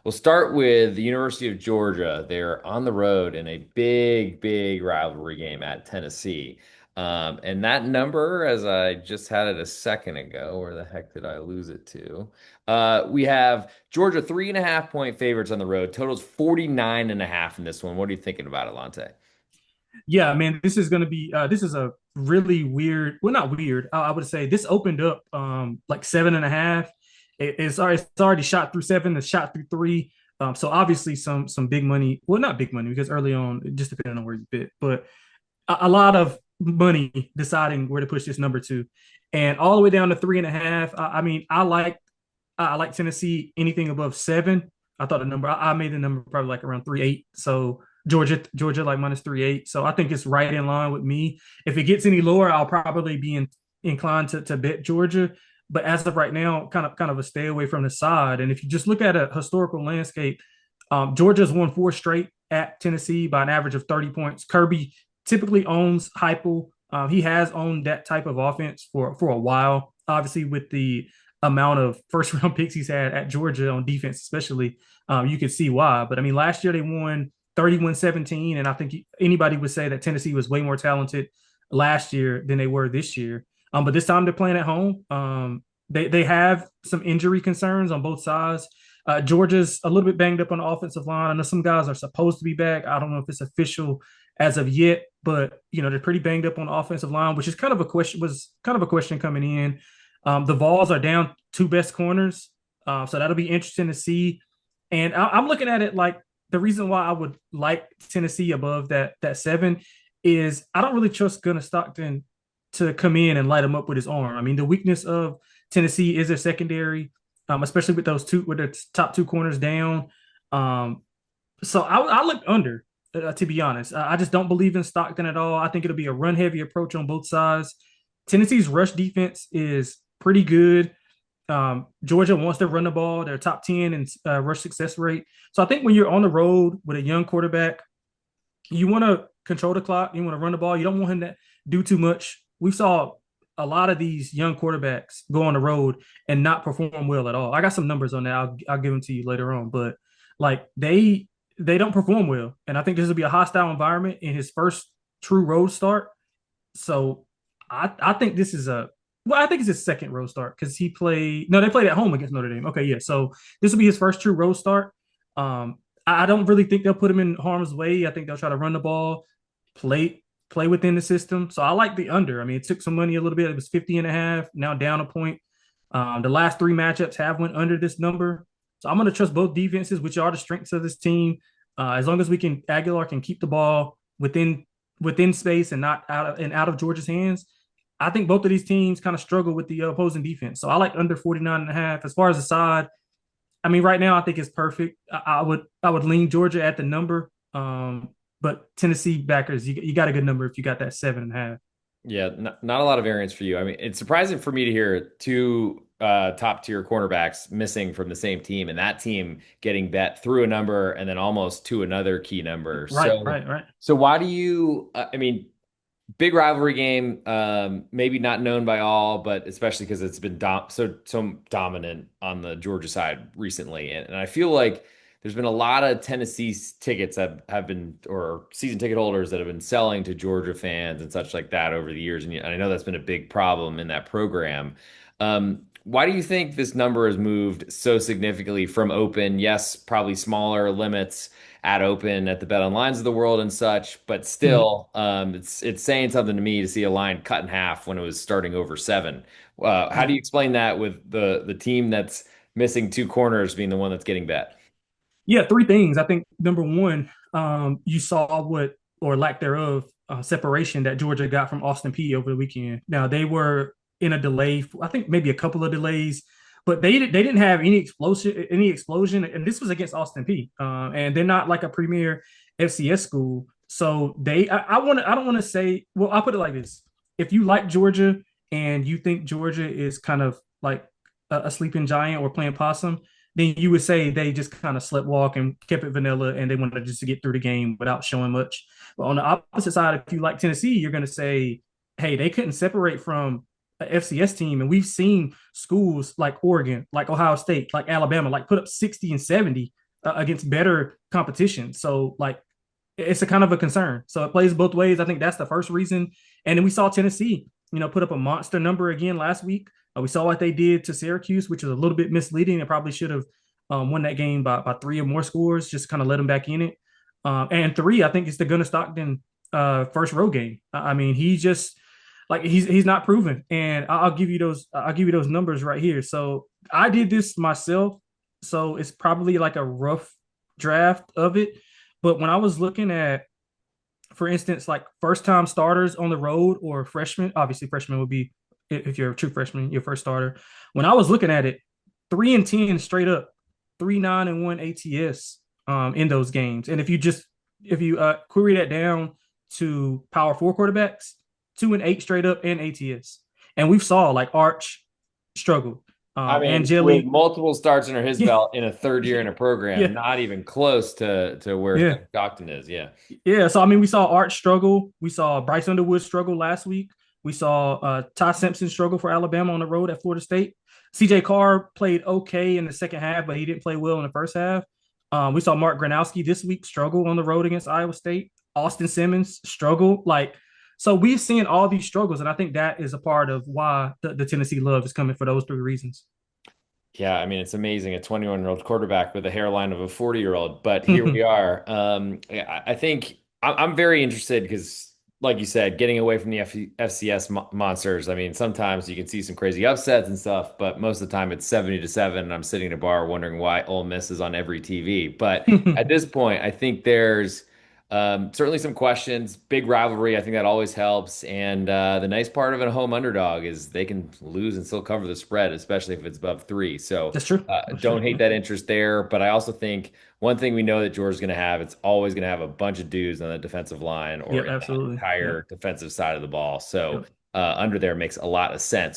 We'll start with the University of Georgia. They're on the road in a big, big rivalry game at Tennessee. And that number, as I just had it a second ago, where the heck did I lose it to? We have Georgia 3.5 point favorites on the road. Totals 49.5 in this one. What are you thinking about it, Lonte? Yeah, man, this is going to be this is a really weird, well, not weird. I would say this opened up like 7.5. It's already shot through seven. It's shot through three. So obviously some big money. Well, not big money because early on, it just depending on where you bid, but a lot of money deciding where to push this number to, and all the way down to 3.5. I mean, I like Tennessee anything above seven. I thought the number I made the number probably like around 3.8. So Georgia like minus 3.8. So I think it's right in line with me. If it gets any lower, I'll probably be inclined to bet Georgia. But as of right now, kind of a stay away from the side. And if you just look at a historical landscape, Georgia's won four straight at Tennessee by an average of 30 points. Kirby typically owns Heupel. He has owned that type of offense for a while. Obviously, with the amount of first round picks he's had at Georgia on defense, especially, you could see why. But I mean, last year they won 31-17, and I think anybody would say that Tennessee was way more talented last year than they were this year. But this time they're playing at home. They have some injury concerns on both sides. Georgia's a little bit banged up on the offensive line. I know some guys are supposed to be back. I don't know if it's official as of yet, but they're pretty banged up on the offensive line, which is kind of a question. Was kind of a question coming in. The Vols are down two best corners, so that'll be interesting to see. And I'm looking at it like the reason why I would like Tennessee above that seven is I don't really trust Gunner Stockton to come in and light him up with his arm. I mean, the weakness of Tennessee is their secondary, especially with the top two corners down. So I look under, to be honest. I just don't believe in Stockton at all. I think it'll be a run heavy approach on both sides. Tennessee's rush defense is pretty good. Georgia wants to run the ball. They're top 10 in rush success rate. So I think when you're on the road with a young quarterback, you want to control the clock. You want to run the ball. You don't want him to do too much. We saw a lot of these young quarterbacks go on the road and not perform well at all. I got some numbers on that. I'll give them to you later on. But like they don't perform well, and I think this will be a hostile environment in his first true road start. So I think this is I think it's his second road start because they played at home against Notre Dame. Okay, yeah. So this will be his first true road start. I don't really think they'll put him in harm's way. I think they'll try to run the ball, play within the system. So I like the under. I mean, it took some money a little bit. It was 50.5, now down a point. The last three matchups have went under this number. So I'm going to trust both defenses, which are the strengths of this team. As long as Aguilar can keep the ball within space and not out of Georgia's hands. I think both of these teams kind of struggle with the opposing defense. So I like under 49.5. As far as the side, I mean, right now I think it's perfect. I would lean Georgia at the number. But Tennessee backers, you got a good number if you got that 7.5. Yeah, not a lot of variance for you. I mean, it's surprising for me to hear two top tier cornerbacks missing from the same team and that team getting bet through a number and then almost to another key number. Right, So, right, right. so why do you, I mean, big rivalry game, maybe not known by all, but especially because it's been so dominant on the Georgia side recently. And I feel like there's been a lot of Tennessee tickets that have been, or season ticket holders that have been selling to Georgia fans and such like that over the years. And I know that's been a big problem in that program. Why do you think this number has moved so significantly from open? Yes, probably smaller limits at open at the bet onlines of the world and such, but Mhm. still, it's saying something to me to see a line cut in half when it was starting over seven. How do Yeah. you explain that with the team that's missing two corners being the one that's getting bet? Yeah, three things. I think number one, you saw what or lack thereof separation that Georgia got from Austin P over the weekend. Now they were in a delay, I think maybe a couple of delays, but they didn't have any explosion, and this was against Austin P. And they're not like a premier FCS school, so I don't want to say. Well, I'll put it like this: if you like Georgia and you think Georgia is kind of like a sleeping giant or playing possum, then you would say they just kind of slept walk and kept it vanilla and they wanted just to get through the game without showing much. But on the opposite side, if you like Tennessee, you're going to say, hey, they couldn't separate from an FCS team. And we've seen schools like Oregon, like Ohio State, like Alabama, like put up 60 and 70 against better competition. So like it's a kind of a concern. So it plays both ways. I think that's the first reason. And then we saw Tennessee, put up a monster number again last week. We saw what they did to Syracuse, which was a little bit misleading. They probably should have won that game by three or more scores, just kind of let them back in it. And three, I think it's the Gunner Stockton first road game. I mean, he just like he's not proven. And I'll give you those. I'll give you those numbers right here. So I did this myself. So it's probably like a rough draft of it. But when I was looking at, for instance, like first time starters on the road or freshmen, obviously freshman would be if you're a true freshman, your first starter. When I was looking at it, 3-10 straight up, 3-9-1 ATS in those games. And if you query that down to power four quarterbacks, 2-8 straight up and ATS. And we saw like Arch struggle. I And mean, with Jelly, multiple starts under his yeah, belt in a third year in a program, yeah, not even close to where yeah. Stockton is. Yeah. Yeah, so I mean, we saw Art struggle. We saw Bryce Underwood struggle last week. We saw Ty Simpson struggle for Alabama on the road at Florida State. CJ Carr played okay in the second half, but he didn't play well in the first half. We saw Mark Granowski this week struggle on the road against Iowa State. Austin Simmons struggle. Like, so we've seen all these struggles, and I think that is a part of why the Tennessee love is coming for those three reasons. Yeah, I mean, it's amazing. A 21-year-old quarterback with a hairline of a 40-year-old, but here we are. I think I'm very interested because, like you said, getting away from the FCS monsters. I mean, sometimes you can see some crazy upsets and stuff, but most of the time it's 70-7, and I'm sitting in a bar wondering why Ole Miss is on every TV. But at this point, I think there's certainly some questions. Big rivalry, I think that always helps. And the nice part of a home underdog is they can lose and still cover the spread, especially if it's above three. So That's true. That's true. don't hate that interest there. But I also think one thing we know that Georgia's going to have, it's always going to have a bunch of dudes on the defensive line or Yep, in that absolutely. entire Yep. defensive side of the ball. So Yep. under there makes a lot of sense.